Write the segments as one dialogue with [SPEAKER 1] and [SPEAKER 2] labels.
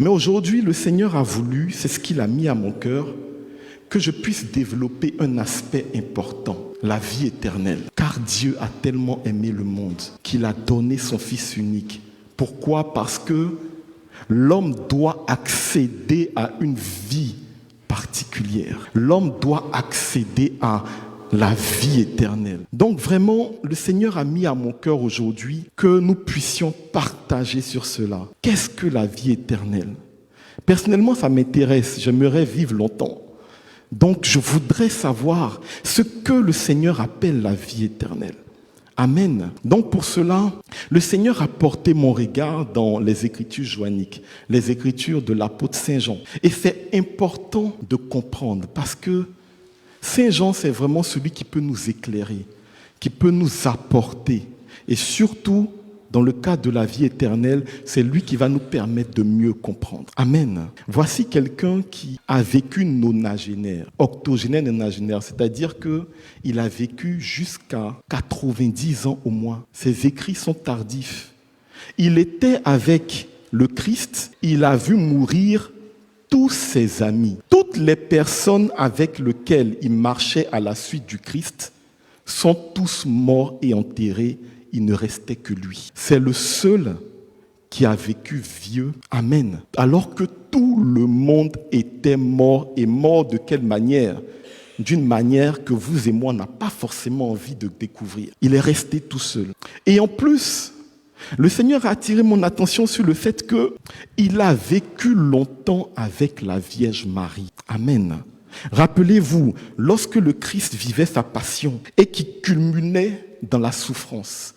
[SPEAKER 1] Mais aujourd'hui, le Seigneur a voulu, c'est ce qu'il a mis à mon cœur, que je puisse développer un aspect important, la vie éternelle. Car Dieu a tellement aimé le monde qu'il a donné son Fils unique. Pourquoi? Parce que l'homme doit accéder à une vie particulière. L'homme doit accéder à la vie éternelle. Donc vraiment, le Seigneur a mis à mon cœur aujourd'hui que nous puissions partager sur cela. Qu'est-ce que la vie éternelle? Personnellement, ça m'intéresse. J'aimerais vivre longtemps. Donc, je voudrais savoir ce que le Seigneur appelle la vie éternelle. Amen. Donc, pour cela, le Seigneur a porté mon regard dans les Écritures joanniques, les Écritures de l'apôtre Saint Jean. Et c'est important de comprendre parce que Saint Jean, c'est vraiment celui qui peut nous éclairer, qui peut nous apporter. Et surtout, dans le cas de la vie éternelle, c'est lui qui va nous permettre de mieux comprendre. Amen. Voici quelqu'un qui a vécu nonagénaire, octogénaire, nonagénaire, c'est-à-dire qu'il a vécu jusqu'à 90 ans au moins. Ses écrits sont tardifs. Il était avec le Christ, il a vu mourir tous ses amis. Toutes les personnes avec lesquelles il marchait à la suite du Christ sont tous morts et enterrés. Il ne restait que lui. C'est le seul qui a vécu vieux. Amen. Alors que tout le monde était mort. Et mort de quelle manière? D'une manière que vous et moi, on n'a pas forcément envie de découvrir. Il est resté tout seul. Et en plus, le Seigneur a attiré mon attention sur le fait qu'il a vécu longtemps avec la Vierge Marie. Amen. Rappelez-vous, lorsque le Christ vivait sa passion et qui culminait dans la souffrance,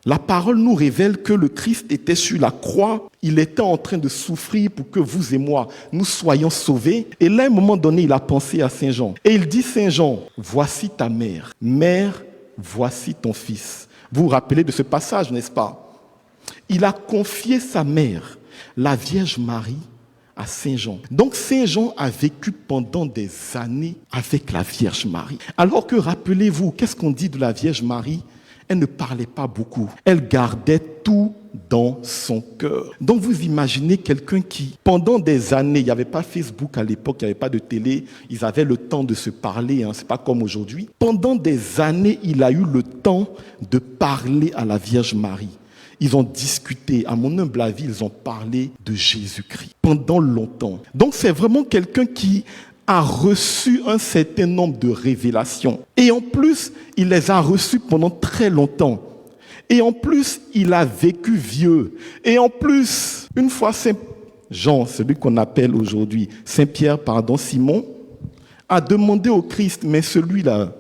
[SPEAKER 1] la parole nous révèle que le Christ était sur la croix, il était en train de souffrir pour que vous et moi, nous soyons sauvés. Et là, à un moment donné, il a pensé à Saint Jean. Et il dit, Saint Jean, voici ta mère. Mère, voici ton fils. Vous vous rappelez de ce passage, n'est-ce pas? Il a confié sa mère, la Vierge Marie, à Saint Jean. Donc Saint Jean a vécu pendant des années avec la Vierge Marie. Alors que, rappelez-vous, qu'est-ce qu'on dit de la Vierge Marie? Elle ne parlait pas beaucoup. Elle gardait tout dans son cœur. Donc vous imaginez quelqu'un qui, pendant des années, il n'y avait pas Facebook à l'époque, il n'y avait pas de télé, ils avaient le temps de se parler, c'est pas comme aujourd'hui. Pendant des années, il a eu le temps de parler à la Vierge Marie. Ils ont discuté, à mon humble avis, ils ont parlé de Jésus-Christ pendant longtemps. Donc c'est vraiment quelqu'un qui a reçu un certain nombre de révélations. Et en plus, il les a reçues pendant très longtemps. Et en plus, il a vécu vieux. Et en plus, une fois Saint Jean, celui qu'on appelle aujourd'hui Saint-Pierre, Simon, a demandé au Christ, mais celui-là,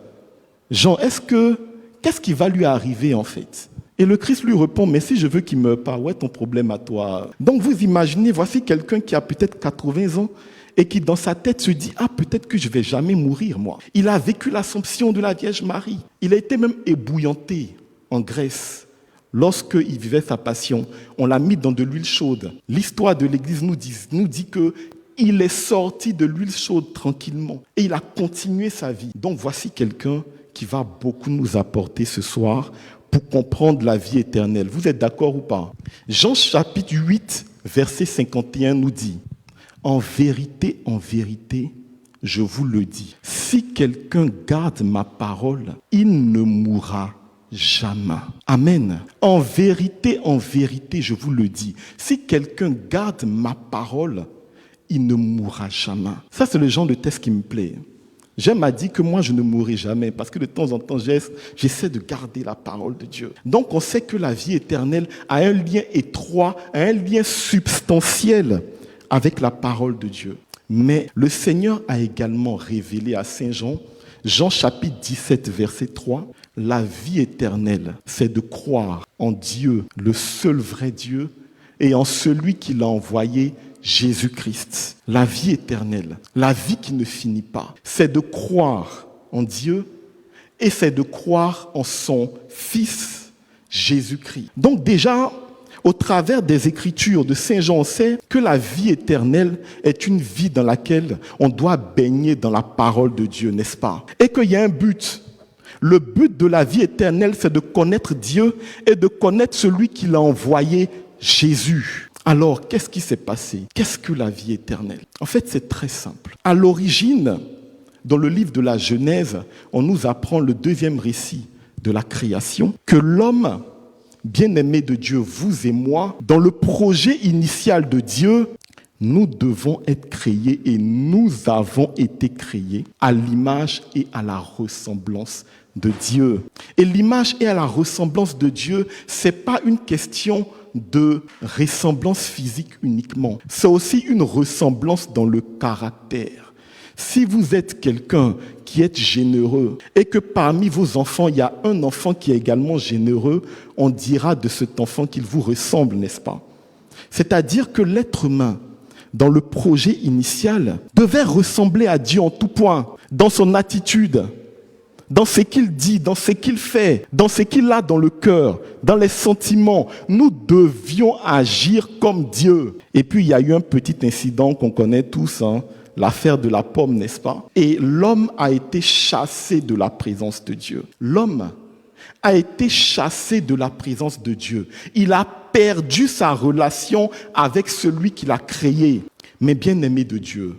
[SPEAKER 1] Jean, qu'est-ce qui va lui arriver en fait? Et le Christ lui répond, mais si je veux qu'il meure pas, où est ton problème à toi? Donc vous imaginez, voici quelqu'un qui a peut-être 80 ans, et qui dans sa tête se dit, peut-être que je vais jamais mourir, moi. Il a vécu l'Assomption de la Vierge Marie. Il a été même ébouillanté en Grèce. Lorsqu'il vivait sa passion, on l'a mis dans de l'huile chaude. L'histoire de l'Église nous dit qu'il est sorti de l'huile chaude tranquillement. Et il a continué sa vie. Donc voici quelqu'un qui va beaucoup nous apporter ce soir pour comprendre la vie éternelle. Vous êtes d'accord ou pas? Jean chapitre 8, verset 51 nous dit, en vérité, je vous le dis, si quelqu'un garde ma parole, il ne mourra jamais. Amen. En vérité, je vous le dis, si quelqu'un garde ma parole, il ne mourra jamais. Ça, c'est le genre de texte qui me plaît. J'aime à dire que moi, je ne mourrai jamais parce que de temps en temps, j'essaie de garder la parole de Dieu. Donc, on sait que la vie éternelle a un lien étroit, un lien substantiel avec la parole de Dieu. Mais le Seigneur a également révélé à Saint Jean, Jean chapitre 17, verset 3, la vie éternelle, c'est de croire en Dieu, le seul vrai Dieu, et en celui qui l'a envoyé, Jésus-Christ. La vie éternelle, la vie qui ne finit pas, c'est de croire en Dieu et c'est de croire en son Fils, Jésus-Christ. Donc déjà, au travers des Écritures de Saint Jean, on sait que la vie éternelle est une vie dans laquelle on doit baigner dans la parole de Dieu, n'est-ce pas? Et qu'il y a un but. Le but de la vie éternelle, c'est de connaître Dieu et de connaître celui qui l'a envoyé, Jésus. Alors, qu'est-ce qui s'est passé? Qu'est-ce que la vie éternelle? En fait, c'est très simple. À l'origine, dans le livre de la Genèse, on nous apprend le deuxième récit de la création, que l'homme, bien-aimé de Dieu, vous et moi, dans le projet initial de Dieu, nous devons être créés et nous avons été créés à l'image et à la ressemblance de Dieu. Et l'image et à la ressemblance de Dieu, ce n'est pas une question de ressemblance physique uniquement. C'est aussi une ressemblance dans le caractère. Si vous êtes quelqu'un qui est généreux et que parmi vos enfants, il y a un enfant qui est également généreux, on dira de cet enfant qu'il vous ressemble, n'est-ce pas? C'est-à-dire que l'être humain, dans le projet initial, devait ressembler à Dieu en tout point, dans son attitude, dans ce qu'il dit, dans ce qu'il fait, dans ce qu'il a dans le cœur, dans les sentiments. Nous devions agir comme Dieu. Et puis, il y a eu un petit incident qu'on connaît tous, l'affaire de la pomme, n'est-ce pas? Et l'homme a été chassé de la présence de Dieu. L'homme a été chassé de la présence de Dieu. Il a perdu sa relation avec celui qui l'a créé. Mais bien aimé de Dieu,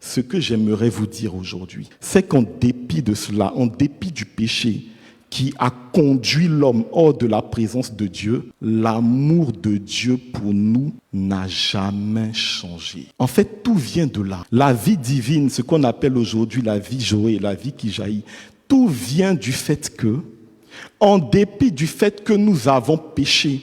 [SPEAKER 1] ce que j'aimerais vous dire aujourd'hui, c'est qu'en dépit de cela, en dépit du péché qui a conduit l'homme hors de la présence de Dieu, l'amour de Dieu pour nous n'a jamais changé. En fait, tout vient de là. La vie divine, ce qu'on appelle aujourd'hui la vie Joé, la vie qui jaillit, tout vient du fait que, en dépit du fait que nous avons péché,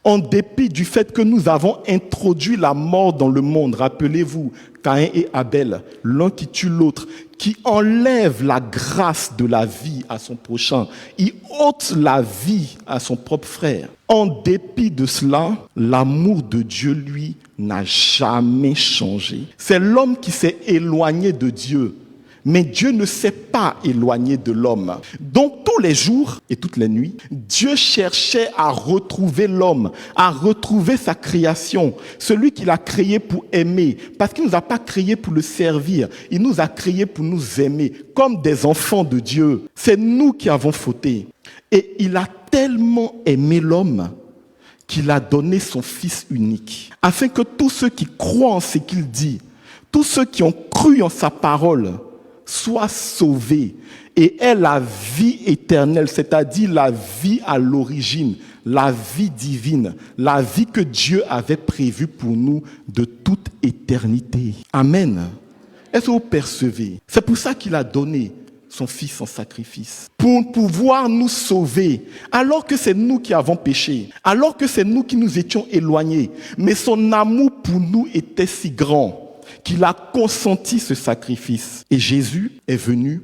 [SPEAKER 1] en dépit du fait que nous avons introduit la mort dans le monde, rappelez-vous, Caïn et Abel, l'un qui tue l'autre, qui enlève la grâce de la vie à son prochain, il ôte la vie à son propre frère. En dépit de cela, l'amour de Dieu, lui, n'a jamais changé. C'est l'homme qui s'est éloigné de Dieu. Mais Dieu ne s'est pas éloigné de l'homme. Donc tous les jours et toutes les nuits, Dieu cherchait à retrouver l'homme, à retrouver sa création, celui qu'il a créé pour aimer, parce qu'il ne nous a pas créés pour le servir, il nous a créés pour nous aimer, comme des enfants de Dieu. C'est nous qui avons fauté. Et il a tellement aimé l'homme qu'il a donné son Fils unique, afin que tous ceux qui croient en ce qu'il dit, tous ceux qui ont cru en sa parole, soient sauvés et aient la vie éternelle, c'est-à-dire la vie à l'origine, la vie divine, la vie que Dieu avait prévue pour nous de toute éternité. Amen. Est-ce que vous percevez? C'est pour ça qu'il a donné son Fils en sacrifice, pour pouvoir nous sauver, alors que c'est nous qui avons péché, alors que c'est nous qui nous étions éloignés. Mais son amour pour nous était si grand qu'il a consenti ce sacrifice. Et Jésus est venu,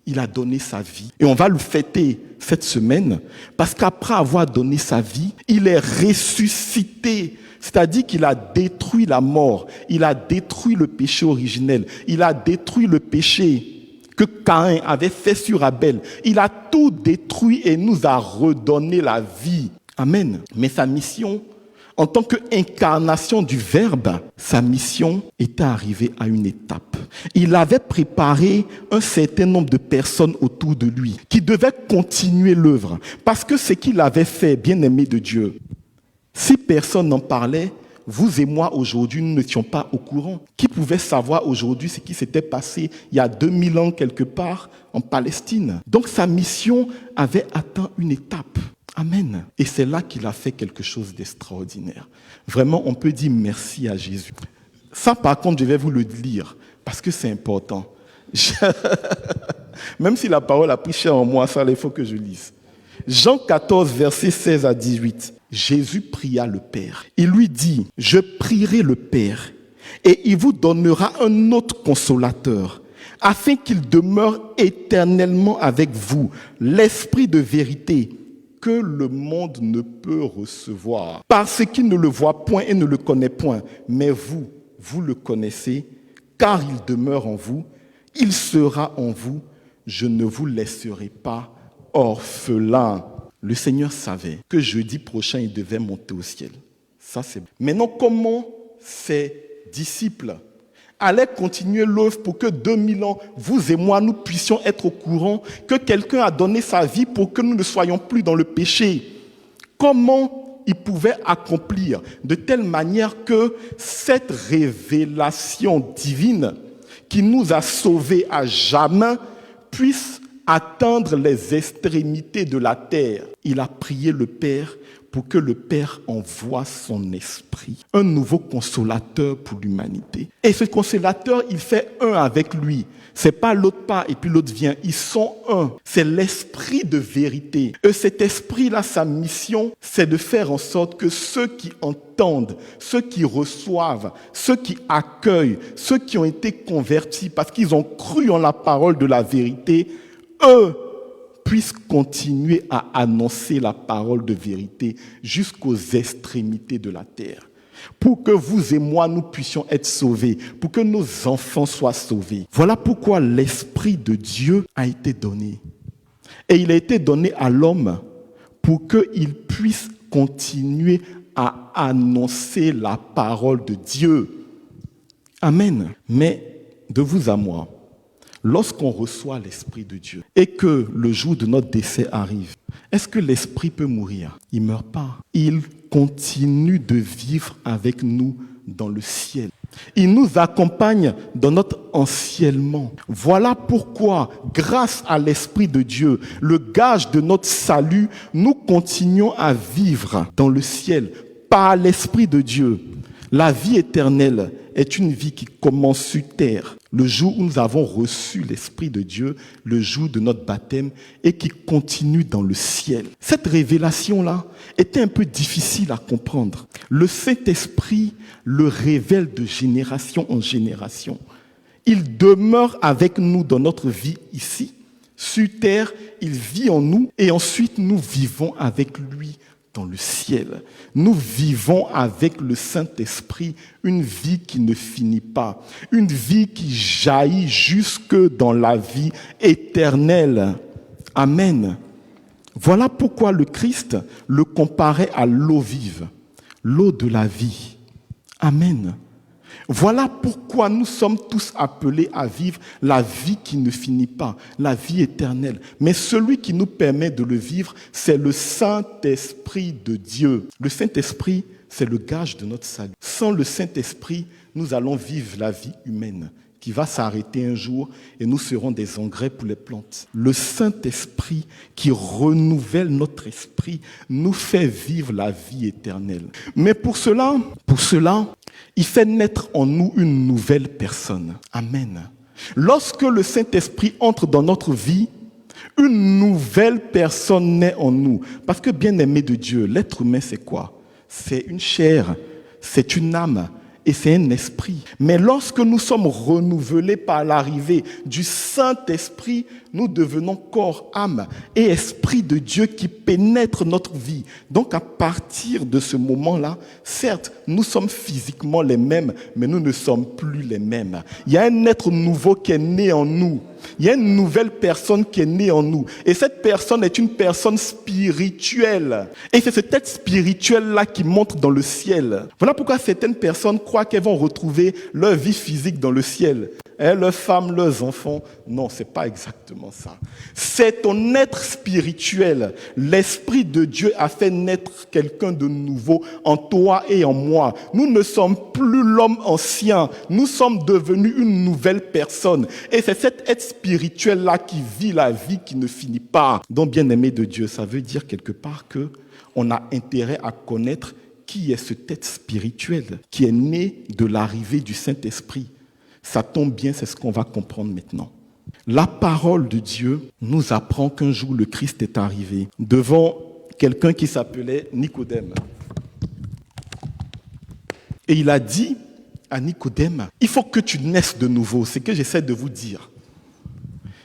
[SPEAKER 1] il a donné sa vie. Et on va le fêter cette semaine, parce qu'après avoir donné sa vie, il est ressuscité. C'est-à-dire qu'il a détruit la mort, il a détruit le péché originel, il a détruit le péché que Caïn avait fait sur Abel. Il a tout détruit et nous a redonné la vie. Amen. Mais sa mission, en tant qu'incarnation du Verbe, sa mission était arrivée à une étape. Il avait préparé un certain nombre de personnes autour de lui qui devaient continuer l'œuvre. Parce que ce qu'il avait fait, bien-aimé de Dieu, si personne n'en parlait, vous et moi aujourd'hui, nous n'étions pas au courant. Qui pouvait savoir aujourd'hui ce qui s'était passé il y a 2000 ans quelque part en Palestine? Donc sa mission avait atteint une étape. Amen. Et c'est là qu'il a fait quelque chose d'extraordinaire. Vraiment, on peut dire merci à Jésus. Ça, par contre, je vais vous le lire, parce que c'est important. Même si la parole a pris cher en moi, ça, il faut que je lise. Jean 14, versets 16 à 18. Jésus pria le Père. Il lui dit, « Je prierai le Père, et il vous donnera un autre consolateur, afin qu'il demeure éternellement avec vous, l'Esprit de vérité, que le monde ne peut recevoir, parce qu'il ne le voit point et ne le connaît point. Mais vous, vous le connaissez, car il demeure en vous, il sera en vous, je ne vous laisserai pas orphelin. » Le Seigneur savait que jeudi prochain, il devait monter au ciel. Ça, c'est bon. Maintenant, comment ces disciples allaient continuer l'œuvre pour que 2000 ans, vous et moi, nous puissions être au courant que quelqu'un a donné sa vie pour que nous ne soyons plus dans le péché? Comment il pouvait accomplir de telle manière que cette révélation divine qui nous a sauvés à jamais puisse atteindre les extrémités de la terre. Il a prié le Père pour que le Père envoie son esprit, un nouveau consolateur pour l'humanité. Et ce consolateur, il fait un avec lui. C'est pas l'autre part et puis l'autre vient. Ils sont un. C'est l'esprit de vérité. Et cet esprit-là, sa mission, c'est de faire en sorte que ceux qui entendent, ceux qui reçoivent, ceux qui accueillent, ceux qui ont été convertis parce qu'ils ont cru en la parole de la vérité, eux puissent continuer à annoncer la parole de vérité jusqu'aux extrémités de la terre. Pour que vous et moi, nous puissions être sauvés, pour que nos enfants soient sauvés. Voilà pourquoi l'Esprit de Dieu a été donné. Et il a été donné à l'homme pour qu'il puisse continuer à annoncer la parole de Dieu. Amen. Mais de vous à moi, lorsqu'on reçoit l'Esprit de Dieu et que le jour de notre décès arrive, est-ce que l'Esprit peut mourir? Il ne meurt pas. Il continue de vivre avec nous dans le ciel. Il nous accompagne dans notre anciennement. Voilà pourquoi, grâce à l'Esprit de Dieu, le gage de notre salut, nous continuons à vivre dans le ciel par l'Esprit de Dieu. La vie éternelle est une vie qui commence sur terre, le jour où nous avons reçu l'Esprit de Dieu, le jour de notre baptême, et qui continue dans le ciel. Cette révélation-là était un peu difficile à comprendre. Le Saint-Esprit le révèle de génération en génération. Il demeure avec nous dans notre vie ici. Sur terre, il vit en nous, et ensuite nous vivons avec lui dans le ciel. Nous vivons avec le Saint-Esprit une vie qui ne finit pas, une vie qui jaillit jusque dans la vie éternelle. Amen. Voilà pourquoi le Christ le comparait à l'eau vive, l'eau de la vie. Amen. Voilà pourquoi nous sommes tous appelés à vivre la vie qui ne finit pas, la vie éternelle. Mais celui qui nous permet de le vivre, c'est le Saint-Esprit de Dieu. Le Saint-Esprit, c'est le gage de notre salut. Sans le Saint-Esprit, nous allons vivre la vie humaine qui va s'arrêter un jour et nous serons des engrais pour les plantes. Le Saint-Esprit qui renouvelle notre esprit nous fait vivre la vie éternelle. Mais pour cela, il fait naître en nous une nouvelle personne. Amen. Lorsque le Saint-Esprit entre dans notre vie, une nouvelle personne naît en nous. Parce que bien-aimé de Dieu, l'être humain c'est quoi? C'est une chair, c'est une âme, et c'est un esprit. Mais lorsque nous sommes renouvelés par l'arrivée du Saint-Esprit, nous devenons corps, âme et esprit de Dieu qui pénètre notre vie. Donc à partir de ce moment-là, certes, nous sommes physiquement les mêmes, mais nous ne sommes plus les mêmes. Il y a un être nouveau qui est né en nous. Il y a une nouvelle personne qui est née en nous. Et cette personne est une personne spirituelle. Et c'est cette tête spirituelle-là qui monte dans le ciel. Voilà pourquoi certaines personnes croient qu'elles vont retrouver leur vie physique dans le ciel. Leurs femmes, leurs enfants. Non, c'est pas exactement ça. C'est ton être spirituel. L'Esprit de Dieu a fait naître quelqu'un de nouveau en toi et en moi. Nous ne sommes plus l'homme ancien. Nous sommes devenus une nouvelle personne. Et c'est cet être spirituel-là qui vit la vie qui ne finit pas. Donc, bien-aimé de Dieu, ça veut dire quelque part que on a intérêt à connaître qui est ce être spirituel qui est né de l'arrivée du Saint-Esprit. Ça tombe bien, c'est ce qu'on va comprendre maintenant. La parole de Dieu nous apprend qu'un jour le Christ est arrivé devant quelqu'un qui s'appelait Nicodème. Et il a dit à Nicodème, il faut que tu naisses de nouveau. C'est ce que j'essaie de vous dire.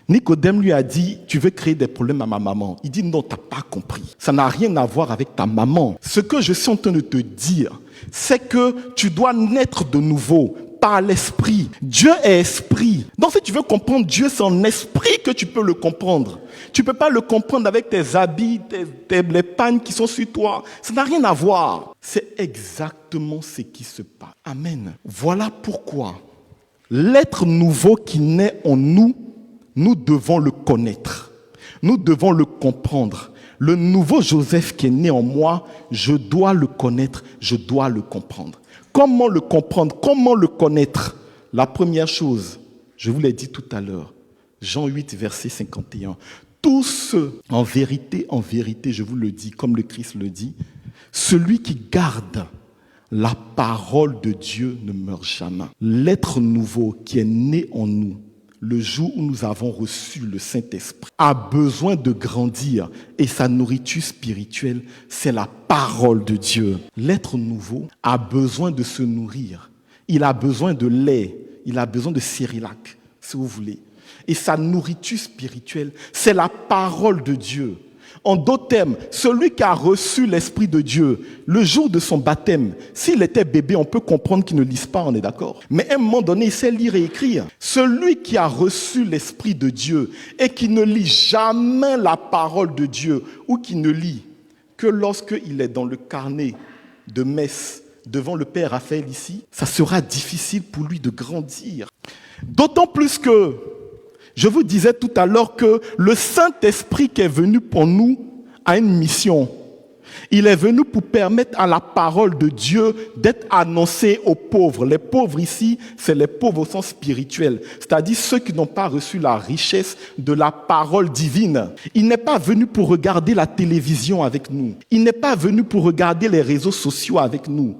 [SPEAKER 1] Nicodème lui a dit, tu veux créer des problèmes à ma maman. Il dit, non, tu n'as pas compris. Ça n'a rien à voir avec ta maman. Ce que je suis en train de te dire, c'est que tu dois naître de nouveau par l'esprit. Dieu est esprit. Donc si tu veux comprendre Dieu, c'est en esprit que tu peux le comprendre. Tu ne peux pas le comprendre avec tes habits, les pannes qui sont sur toi. Ça n'a rien à voir. C'est exactement ce qui se passe. Amen. Voilà pourquoi l'être nouveau qui naît en nous, nous devons le connaître. Nous devons le comprendre. Le nouveau Joseph qui est né en moi, je dois le connaître, je dois le comprendre. Comment le comprendre? Comment le connaître? La première chose, je vous l'ai dit tout à l'heure, Jean 8, verset 51. Tous ceux, en vérité, je vous le dis, comme le Christ le dit, celui qui garde la parole de Dieu ne meurt jamais. L'être nouveau qui est né en nous, le jour où nous avons reçu le Saint-Esprit, a besoin de grandir et sa nourriture spirituelle, c'est la parole de Dieu. L'être nouveau a besoin de se nourrir. Il a besoin de lait, il a besoin de cérélac, si vous voulez. Et sa nourriture spirituelle, c'est la parole de Dieu. En d'autres termes, celui qui a reçu l'Esprit de Dieu, le jour de son baptême, s'il était bébé, on peut comprendre qu'il ne lise pas, on est d'accord. Mais à un moment donné, il sait lire et écrire. Celui qui a reçu l'Esprit de Dieu et qui ne lit jamais la parole de Dieu ou qui ne lit que lorsqu'il est dans le carnet de messe devant le Père Raphaël ici, ça sera difficile pour lui de grandir. D'autant plus que je vous disais tout à l'heure que le Saint-Esprit qui est venu pour nous a une mission. Il est venu pour permettre à la parole de Dieu d'être annoncée aux pauvres. Les pauvres ici, c'est les pauvres au sens spirituel, c'est-à-dire ceux qui n'ont pas reçu la richesse de la parole divine. Il n'est pas venu pour regarder la télévision avec nous. Il n'est pas venu pour regarder les réseaux sociaux avec nous.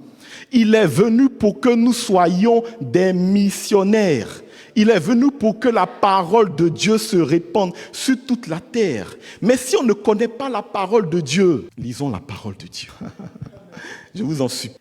[SPEAKER 1] Il est venu pour que nous soyons des missionnaires. Il est venu pour que la parole de Dieu se répande sur toute la terre. Mais si on ne connaît pas la parole de Dieu, lisons la parole de Dieu. Je vous en supplie.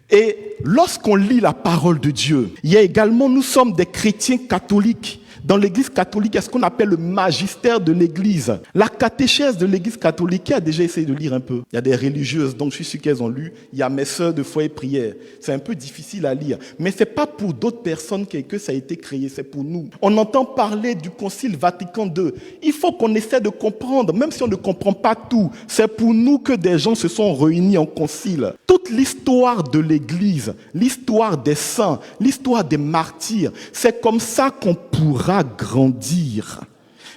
[SPEAKER 1] Et lorsqu'on lit la parole de Dieu, il y a également, nous sommes des chrétiens catholiques. Dans l'église catholique, il y a ce qu'on appelle le magistère de l'église. La catéchèse de l'église catholique, qui a déjà essayé de lire un peu. Il y a des religieuses, donc je suis sûr qu'elles ont lu. Il y a mes sœurs de foi et prière. C'est un peu difficile à lire. Mais ce n'est pas pour d'autres personnes que ça a été créé, c'est pour nous. On entend parler du Concile Vatican II. Il faut qu'on essaie de comprendre, même si on ne comprend pas tout. C'est pour nous que des gens se sont réunis en concile. Toute l'histoire de l'église, l'histoire des saints, l'histoire des martyrs, c'est comme ça qu'on pourra grandir.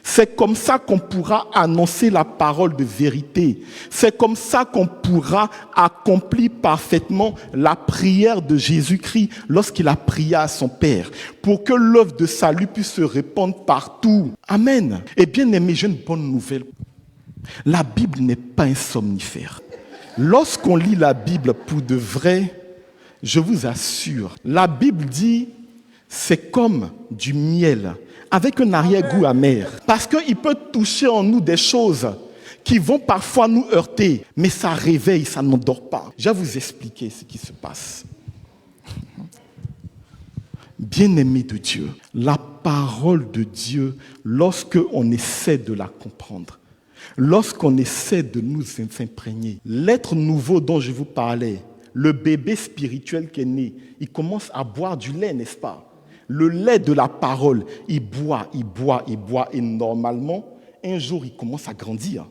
[SPEAKER 1] C'est comme ça qu'on pourra annoncer la parole de vérité. C'est comme ça qu'on pourra accomplir parfaitement la prière de Jésus-Christ lorsqu'il a prié à son Père, pour que l'œuvre de salut puisse se répandre partout. Amen. Et bien aimé, j'ai une bonne nouvelle. La Bible n'est pas un somnifère. Lorsqu'on lit la Bible pour de vrai, je vous assure, la Bible dit c'est comme du miel avec un arrière-goût amer. Parce qu'il peut toucher en nous des choses qui vont parfois nous heurter, mais ça réveille, ça n'endort pas. Je vais vous expliquer ce qui se passe. Bien-aimé de Dieu, la parole de Dieu, lorsqu'on essaie de la comprendre, lorsqu'on essaie de nous imprégner, l'être nouveau dont je vous parlais, le bébé spirituel qui est né, il commence à boire du lait, n'est-ce pas? Le lait de la parole, il boit, et normalement, un jour, il commence à grandir.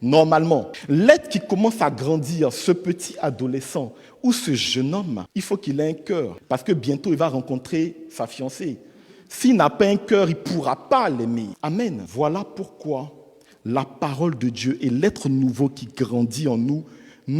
[SPEAKER 1] Normalement, l'être qui commence à grandir, ce petit adolescent ou ce jeune homme, il faut qu'il ait un cœur, parce que bientôt, il va rencontrer sa fiancée. S'il n'a pas un cœur, il ne pourra pas l'aimer. Amen. Voilà pourquoi la parole de Dieu et l'être nouveau qui grandit en nous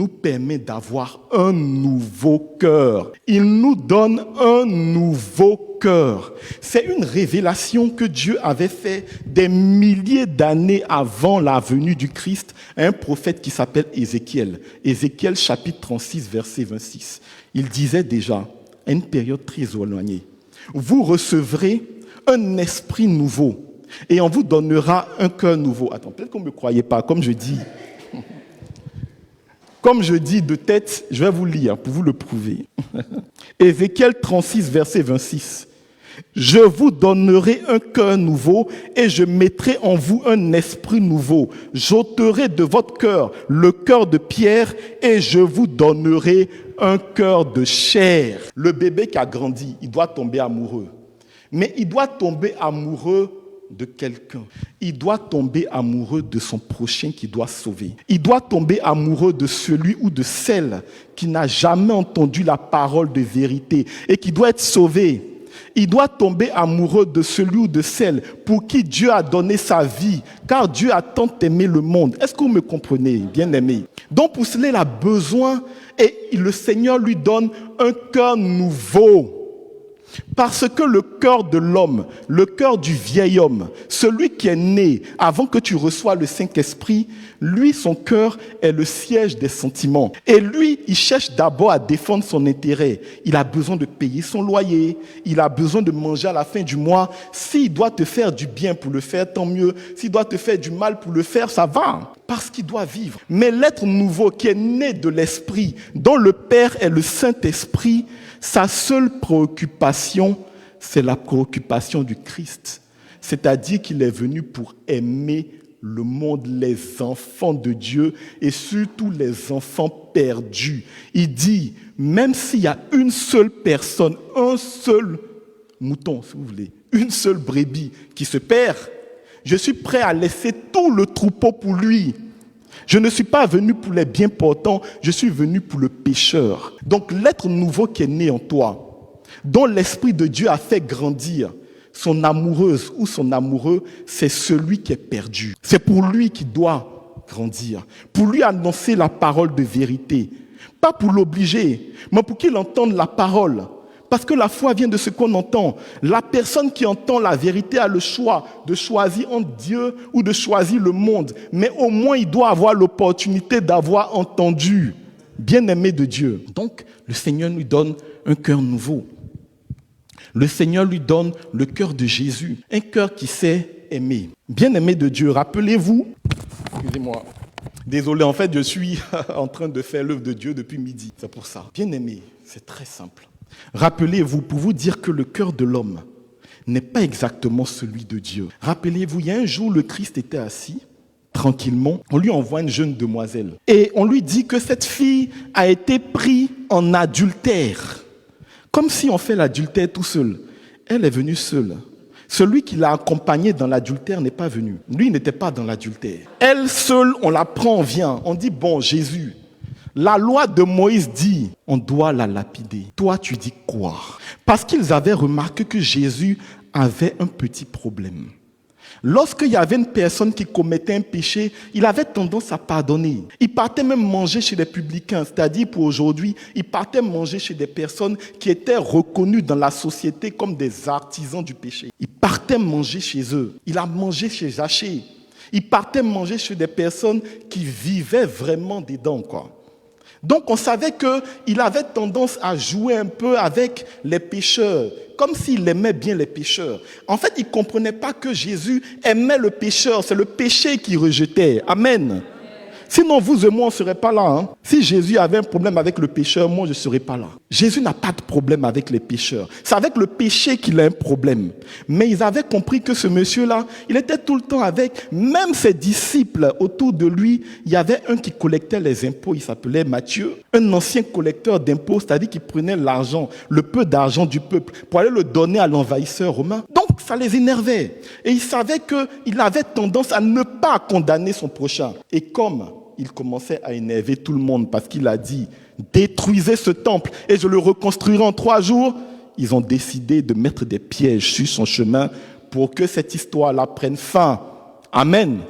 [SPEAKER 1] permet d'avoir un nouveau cœur. Il nous donne un nouveau cœur. C'est une révélation que Dieu avait fait des milliers d'années avant la venue du Christ à un prophète qui s'appelle Ézéchiel. Ézéchiel chapitre 36, verset 26. Il disait déjà, à une période très éloignée, vous recevrez un esprit nouveau et on vous donnera un cœur nouveau. Attends, peut-être qu'on ne me croyait pas, comme je dis de tête, je vais vous lire pour vous le prouver. Ézéchiel 36, verset 26. Je vous donnerai un cœur nouveau et je mettrai en vous un esprit nouveau. J'ôterai de votre cœur le cœur de pierre et je vous donnerai un cœur de chair. Le bébé qui a grandi, il doit tomber amoureux. Mais il doit tomber amoureux de quelqu'un. Il doit tomber amoureux de son prochain qu'il doit sauver. Il doit tomber amoureux de celui ou de celle qui n'a jamais entendu la parole de vérité et qui doit être sauvé. Il doit tomber amoureux de celui ou de celle pour qui Dieu a donné sa vie, car Dieu a tant aimé le monde. Est-ce que vous me comprenez, bien-aimés? Donc pour cela, il a besoin et le Seigneur lui donne un cœur nouveau. Parce que le cœur de l'homme, le cœur du vieil homme, celui qui est né avant que tu reçoies le Saint-Esprit, lui, son cœur est le siège des sentiments. Et lui, il cherche d'abord à défendre son intérêt. Il a besoin de payer son loyer. Il a besoin de manger à la fin du mois. S'il doit te faire du bien pour le faire, tant mieux. S'il doit te faire du mal pour le faire, ça va. Parce qu'il doit vivre. Mais l'être nouveau qui est né de l'Esprit, dont le Père est le Saint-Esprit, sa seule préoccupation, c'est la préoccupation du Christ. C'est-à-dire qu'il est venu pour aimer le monde, les enfants de Dieu et surtout les enfants perdus. Il dit, même s'il y a une seule personne, un seul mouton, si vous voulez, une seule brebis qui se perd, je suis prêt à laisser tout le troupeau pour lui. Je ne suis pas venu pour les bien portants, je suis venu pour le pécheur. Donc l'être nouveau qui est né en toi, dont l'Esprit de Dieu a fait grandir, son amoureuse ou son amoureux, c'est celui qui est perdu. C'est pour lui qu'il doit grandir, pour lui annoncer la parole de vérité. Pas pour l'obliger, mais pour qu'il entende la parole. Parce que la foi vient de ce qu'on entend. La personne qui entend la vérité a le choix de choisir entre Dieu ou de choisir le monde. Mais au moins, il doit avoir l'opportunité d'avoir entendu. Bien-aimé de Dieu. Donc, le Seigneur lui donne un cœur nouveau. Le Seigneur lui donne le cœur de Jésus. Un cœur qui sait aimer. Bien-aimé de Dieu, rappelez-vous... Excusez-moi. Désolé, en fait, je suis en train de faire l'œuvre de Dieu depuis midi. C'est pour ça. Bien-aimé, c'est très simple. Rappelez-vous, pour vous dire que le cœur de l'homme n'est pas exactement celui de Dieu. Rappelez-vous, il y a un jour, le Christ était assis, tranquillement. On lui envoie une jeune demoiselle. Et on lui dit que cette fille a été prise en adultère. Comme si on fait l'adultère tout seul. Elle est venue seule. Celui qui l'a accompagnée dans l'adultère n'est pas venu. Lui n'était pas dans l'adultère. Elle seule, on la prend, on vient. On dit, bon, Jésus, la loi de Moïse dit, on doit la lapider. Toi, tu dis quoi? Parce qu'ils avaient remarqué que Jésus avait un petit problème. Lorsqu'il y avait une personne qui commettait un péché, il avait tendance à pardonner. Il partait même manger chez les publicains, c'est-à-dire pour aujourd'hui, il partait manger chez des personnes qui étaient reconnues dans la société comme des artisans du péché. Il partait manger chez eux. Il a mangé chez Zachée. Il partait manger chez des personnes qui vivaient vraiment dedans, quoi. Donc on savait qu'il avait tendance à jouer un peu avec les pécheurs, comme s'il aimait bien les pécheurs. En fait, il ne comprenait pas que Jésus aimait le pécheur, c'est le péché qu'il rejetait. Amen. Sinon, vous et moi, on ne serait pas là. Hein. Si Jésus avait un problème avec le pécheur, moi, je ne serais pas là. Jésus n'a pas de problème avec les pécheurs. C'est avec le péché qu'il a un problème. Mais ils avaient compris que ce monsieur-là, il était tout le temps avec, même ses disciples autour de lui. Il y avait un qui collectait les impôts, il s'appelait Matthieu. Un ancien collecteur d'impôts, c'est-à-dire qui prenait l'argent, le peu d'argent du peuple, pour aller le donner à l'envahisseur romain. Donc, ça les énervait. Et ils savaient qu'il avait tendance à ne pas condamner son prochain. Et comme il commençait à énerver tout le monde parce qu'il a dit « Détruisez ce temple et je le reconstruirai en 3 jours », ils ont décidé de mettre des pièges sur son chemin pour que cette histoire-là prenne fin. Amen.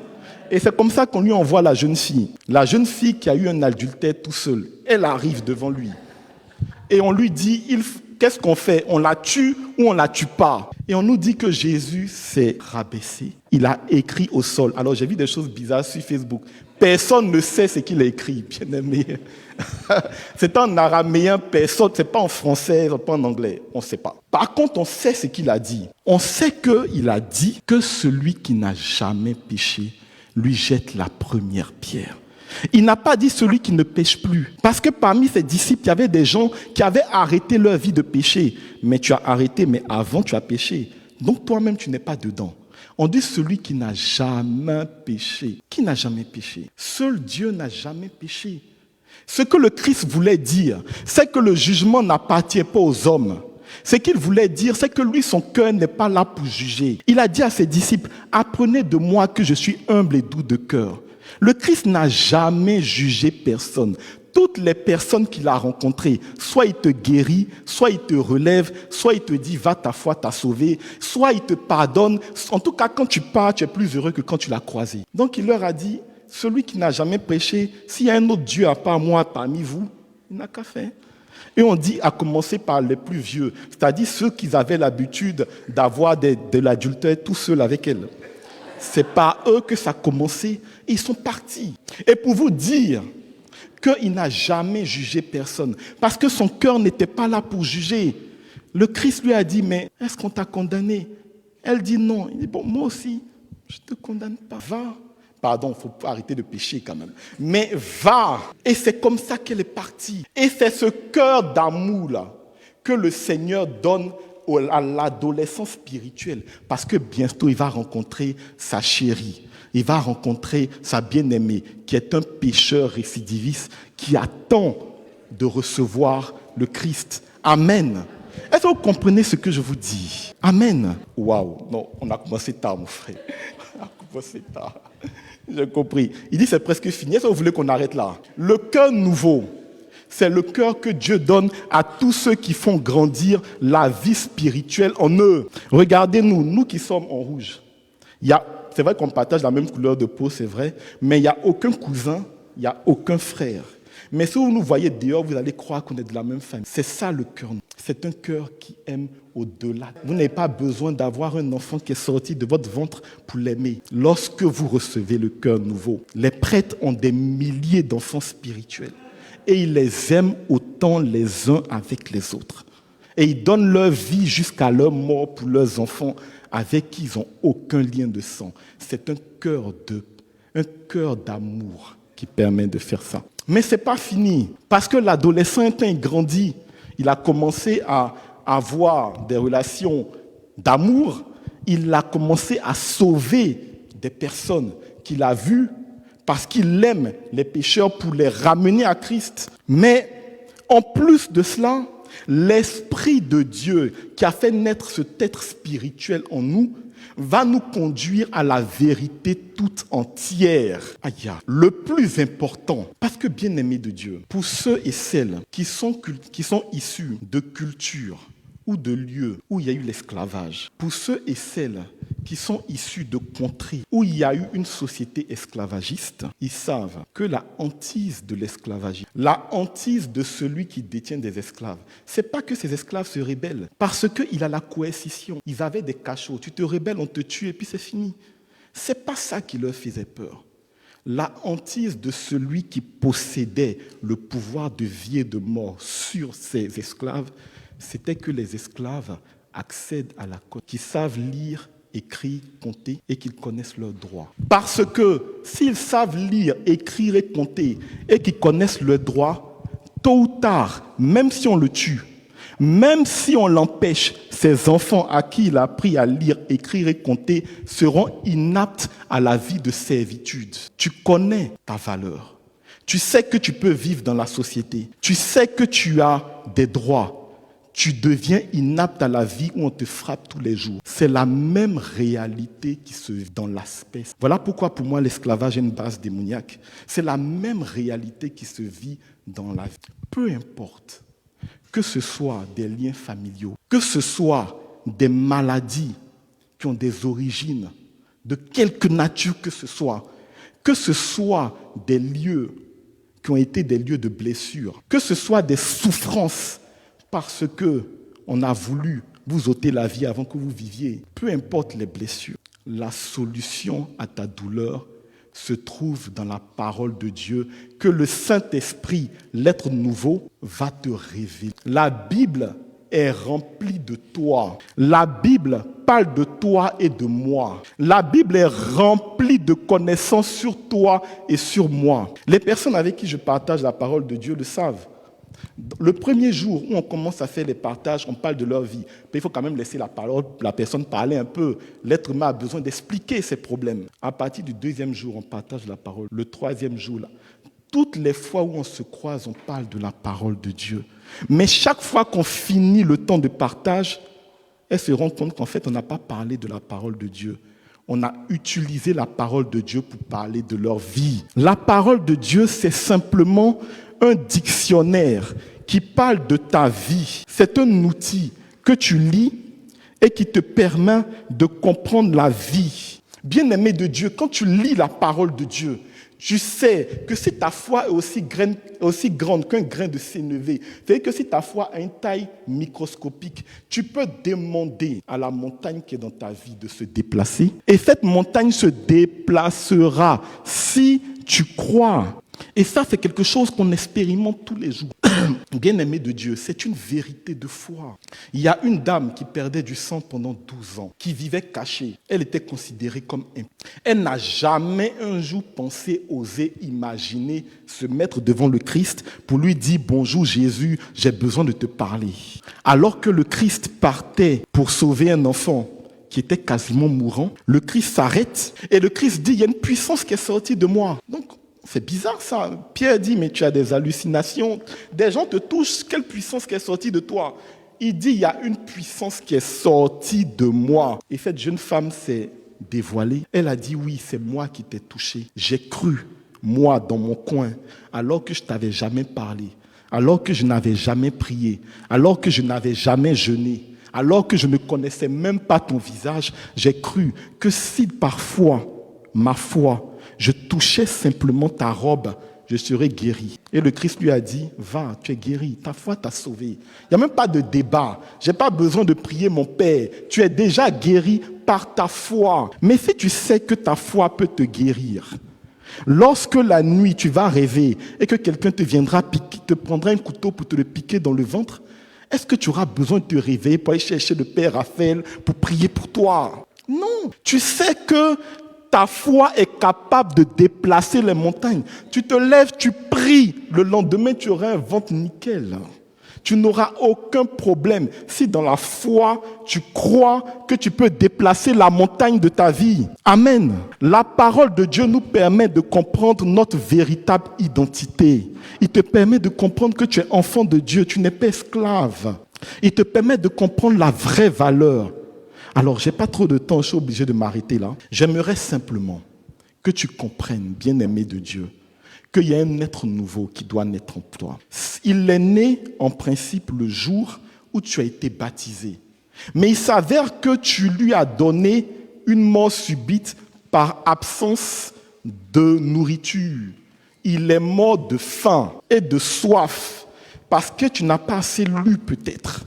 [SPEAKER 1] Et c'est comme ça qu'on lui envoie la jeune fille. La jeune fille qui a eu un adultère tout seul, elle arrive devant lui. Et on lui dit, qu'est-ce qu'on fait? On la tue ou on la tue pas? Et on nous dit que Jésus s'est rabaissé. Il a écrit au sol. Alors j'ai vu des choses bizarres sur Facebook. Personne ne sait ce qu'il a écrit, bien aimé. C'est en araméen, personne, c'est pas en français, c'est pas en anglais, on ne sait pas. Par contre, on sait ce qu'il a dit. On sait qu'il a dit que celui qui n'a jamais péché lui jette la première pierre. Il n'a pas dit celui qui ne pêche plus. Parce que parmi ses disciples, il y avait des gens qui avaient arrêté leur vie de péché. Mais tu as arrêté, mais avant tu as péché. Donc toi-même, tu n'es pas dedans. On dit celui qui n'a jamais péché. Qui n'a jamais péché? Seul Dieu n'a jamais péché. Ce que le Christ voulait dire, c'est que le jugement n'appartient pas aux hommes. Ce qu'il voulait dire, c'est que lui, son cœur n'est pas là pour juger. Il a dit à ses disciples, apprenez de moi que je suis humble et doux de cœur. Le Christ n'a jamais jugé personne. toutes les personnes qu'il a rencontrées, soit il te guérit, soit il te relève, soit il te dit va, ta foi t'a sauvé, soit il te pardonne. En tout cas, quand tu pars, tu es plus heureux que quand tu l'as croisé. Donc il leur a dit, celui qui n'a jamais prêché, s'il y a un autre Dieu à part moi parmi vous, il n'a qu'à faire. Et on dit à commencer par les plus vieux, c'est-à-dire ceux qui avaient l'habitude d'avoir de l'adultère tout seuls avec elle. C'est par eux que ça a commencé. Ils sont partis. Et pour vous dire qu'il n'a jamais jugé personne, parce que son cœur n'était pas là pour juger. Le Christ lui a dit, mais est-ce qu'on t'a condamné? Elle dit non. Il dit, bon, moi aussi, je ne te condamne pas. Va. Pardon, il faut arrêter de pécher quand même. Mais va. Et c'est comme ça qu'elle est partie. Et c'est ce cœur d'amour-là que le Seigneur donne à l'adolescent spirituel, parce que bientôt il va rencontrer sa chérie, il va rencontrer sa bien-aimée qui est un pécheur récidiviste qui attend de recevoir le Christ. Amen. Est-ce que vous comprenez ce que je vous dis? Amen. Waouh, non, on a commencé tard mon frère. On a commencé tard. J'ai compris. Il dit c'est presque fini. Est-ce que vous voulez qu'on arrête là? Le cœur nouveau, c'est le cœur que Dieu donne à tous ceux qui font grandir la vie spirituelle en eux. Regardez-nous, nous qui sommes en rouge. C'est vrai qu'on partage la même couleur de peau, c'est vrai, mais il n'y a aucun cousin, il n'y a aucun frère. Mais si vous nous voyez dehors, vous allez croire qu'on est de la même famille. C'est ça le cœur. C'est un cœur qui aime au-delà. Vous n'avez pas besoin d'avoir un enfant qui est sorti de votre ventre pour l'aimer. Lorsque vous recevez le cœur nouveau, les prêtres ont des milliers d'enfants spirituels. Et ils les aiment autant les uns avec les autres. Et ils donnent leur vie jusqu'à leur mort pour leurs enfants avec qui ils n'ont aucun lien de sang. C'est un cœur d'amour qui permet de faire ça. Mais ce n'est pas fini. Parce que l'adolescent, il grandit. Il a commencé à avoir des relations d'amour. Il a commencé à sauver des personnes qu'il a vues parce qu'il aime les pécheurs pour les ramener à Christ. Mais en plus de cela, l'Esprit de Dieu qui a fait naître cet être spirituel en nous va nous conduire à la vérité toute entière. Aïe, le plus important, parce que bien-aimés de Dieu, pour ceux et celles qui sont issus de cultures ou de lieux où il y a eu l'esclavage, pour ceux et celles qui sont issus de contrées où il y a eu une société esclavagiste, ils savent que la hantise de l'esclavagisme, la hantise de celui qui détient des esclaves, c'est pas que ces esclaves se rebellent, parce qu'il a la coercition. Ils avaient des cachots, tu te rebelles, on te tue et puis c'est fini. C'est pas ça qui leur faisait peur. La hantise de celui qui possédait le pouvoir de vie et de mort sur ces esclaves, c'était que les esclaves accèdent à la côte, qu'ils savent lire, écrire, compter et qu'ils connaissent leurs droits. Parce que s'ils savent lire, écrire et compter et qu'ils connaissent leurs droits, tôt ou tard, même si on le tue, même si on l'empêche, ces enfants à qui il a appris à lire, écrire et compter seront inaptes à la vie de servitude. Tu connais ta valeur. Tu sais que tu peux vivre dans la société. Tu sais que tu as des droits. Tu deviens inapte à la vie où on te frappe tous les jours. C'est la même réalité qui se vit dans l'aspect. Voilà pourquoi pour moi l'esclavage est une base démoniaque. C'est la même réalité qui se vit dans la vie. Peu importe que ce soit des liens familiaux, que ce soit des maladies qui ont des origines, de quelque nature que ce soit des lieux qui ont été des lieux de blessure, que ce soit des souffrances parce qu'on a voulu vous ôter la vie avant que vous viviez. Peu importe les blessures, la solution à ta douleur se trouve dans la parole de Dieu que le Saint-Esprit, l'être nouveau, va te révéler. La Bible est remplie de toi. La Bible parle de toi et de moi. La Bible est remplie de connaissances sur toi et sur moi. Les personnes avec qui je partage la parole de Dieu le savent. Le premier jour où on commence à faire les partages, on parle de leur vie. Mais il faut quand même laisser la personne parler un peu. L'être humain a besoin d'expliquer ses problèmes. À partir du deuxième jour, on partage la parole. Le troisième jour, là, toutes les fois où on se croise, on parle de la parole de Dieu. Mais chaque fois qu'on finit le temps de partage, elles se rendent compte qu'en fait, on n'a pas parlé de la parole de Dieu. On a utilisé la parole de Dieu pour parler de leur vie. La parole de Dieu, c'est simplement un dictionnaire qui parle de ta vie. C'est un outil que tu lis et qui te permet de comprendre la vie. Bien-aimé de Dieu, quand tu lis la parole de Dieu, tu sais que si ta foi est aussi grande qu'un grain de sénévé, c'est-à-dire que si ta foi a une taille microscopique, tu peux demander à la montagne qui est dans ta vie de se déplacer. Et cette montagne se déplacera si tu crois. Et ça, c'est quelque chose qu'on expérimente tous les jours. Bien-aimé de Dieu, c'est une vérité de foi. Il y a une dame qui perdait du sang pendant 12 ans, qui vivait cachée. Elle était considérée comme impure. Elle n'a jamais un jour pensé, osé imaginer se mettre devant le Christ pour lui dire « Bonjour Jésus, j'ai besoin de te parler ». Alors que le Christ partait pour sauver un enfant qui était quasiment mourant, le Christ s'arrête et le Christ dit « Il y a une puissance qui est sortie de moi ». Donc, c'est bizarre ça. Pierre dit, mais tu as des hallucinations. Des gens te touchent. Quelle puissance qui est sortie de toi? Il dit, il y a une puissance qui est sortie de moi. Et cette jeune femme s'est dévoilée. Elle a dit, oui, c'est moi qui t'ai touché. J'ai cru, moi, dans mon coin, alors que je ne t'avais jamais parlé, alors que je n'avais jamais prié, alors que je n'avais jamais jeûné, alors que je ne connaissais même pas ton visage. J'ai cru que si parfois, ma foi, je touchais simplement ta robe, je serais guéri. Et le Christ lui a dit, va, tu es guéri, ta foi t'a sauvé. Il n'y a même pas de débat. Je n'ai pas besoin de prier mon Père. Tu es déjà guéri par ta foi. Mais si tu sais que ta foi peut te guérir, lorsque la nuit tu vas rêver et que quelqu'un te viendra piquer, te prendra un couteau pour te le piquer dans le ventre, est-ce que tu auras besoin de te réveiller pour aller chercher le Père Raphaël pour prier pour toi? Non. Tu sais que ta foi est capable de déplacer les montagnes. Tu te lèves, tu pries. Le lendemain, tu auras un ventre nickel. Tu n'auras aucun problème si dans la foi, tu crois que tu peux déplacer la montagne de ta vie. Amen. La parole de Dieu nous permet de comprendre notre véritable identité. Il te permet de comprendre que tu es enfant de Dieu, tu n'es pas esclave. Il te permet de comprendre la vraie valeur. Alors, je n'ai pas trop de temps, je suis obligé de m'arrêter là. J'aimerais simplement que tu comprennes, bien-aimé de Dieu, qu'il y a un être nouveau qui doit naître en toi. Il est né en principe le jour où tu as été baptisé. Mais il s'avère que tu lui as donné une mort subite par absence de nourriture. Il est mort de faim et de soif parce que tu n'as pas assez lu peut-être.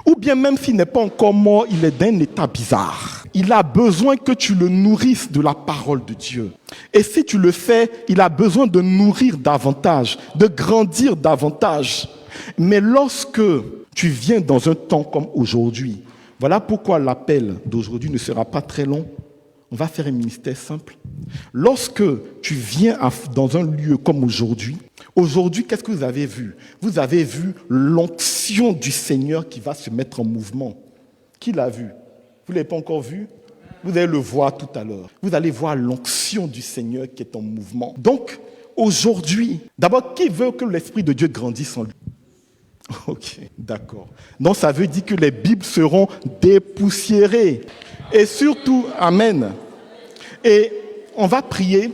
[SPEAKER 1] Ou bien même s'il n'est pas encore mort, il est d'un état bizarre. Il a besoin que tu le nourrisses de la parole de Dieu. Et si tu le fais, il a besoin de nourrir davantage, de grandir davantage. Mais lorsque tu viens dans un temps comme aujourd'hui, voilà pourquoi l'appel d'aujourd'hui ne sera pas très long. On va faire un ministère simple. Lorsque tu viens dans un lieu comme aujourd'hui, qu'est-ce que vous avez vu? Vous avez vu l'onction du Seigneur qui va se mettre en mouvement. Qui l'a vu? Vous ne l'avez pas encore vu? Vous allez le voir tout à l'heure. Vous allez voir l'onction du Seigneur qui est en mouvement. Donc, aujourd'hui, d'abord, qui veut que l'Esprit de Dieu grandisse en lui? Ok, d'accord. Donc, ça veut dire que les Bibles seront dépoussiérées. Et surtout, amen. Et on va prier,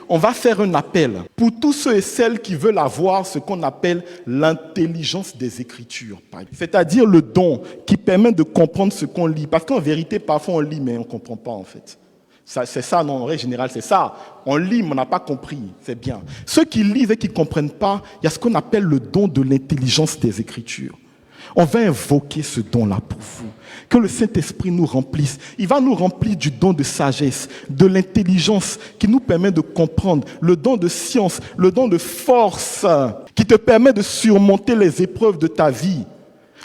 [SPEAKER 1] on va faire un appel pour tous ceux et celles qui veulent avoir ce qu'on appelle l'intelligence des Écritures. C'est-à-dire le don qui permet de comprendre ce qu'on lit. Parce qu'en vérité, parfois on lit, mais on ne comprend pas en fait. C'est ça, non, en règle générale, c'est ça. On lit, mais on n'a pas compris. C'est bien. Ceux qui lisent et qui ne comprennent pas, il y a ce qu'on appelle le don de l'intelligence des Écritures. On va invoquer ce don-là pour vous. Que le Saint-Esprit nous remplisse. Il va nous remplir du don de sagesse, de l'intelligence qui nous permet de comprendre, le don de science, le don de force qui te permet de surmonter les épreuves de ta vie.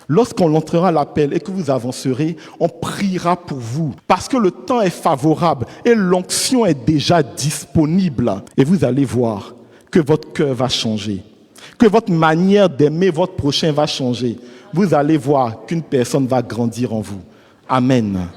[SPEAKER 1] Lorsqu'on entrera à l'appel et que vous avancerez, on priera pour vous parce que le temps est favorable et l'onction est déjà disponible. Et vous allez voir que votre cœur va changer, que votre manière d'aimer votre prochain va changer. Vous allez voir qu'une personne va grandir en vous. Amen.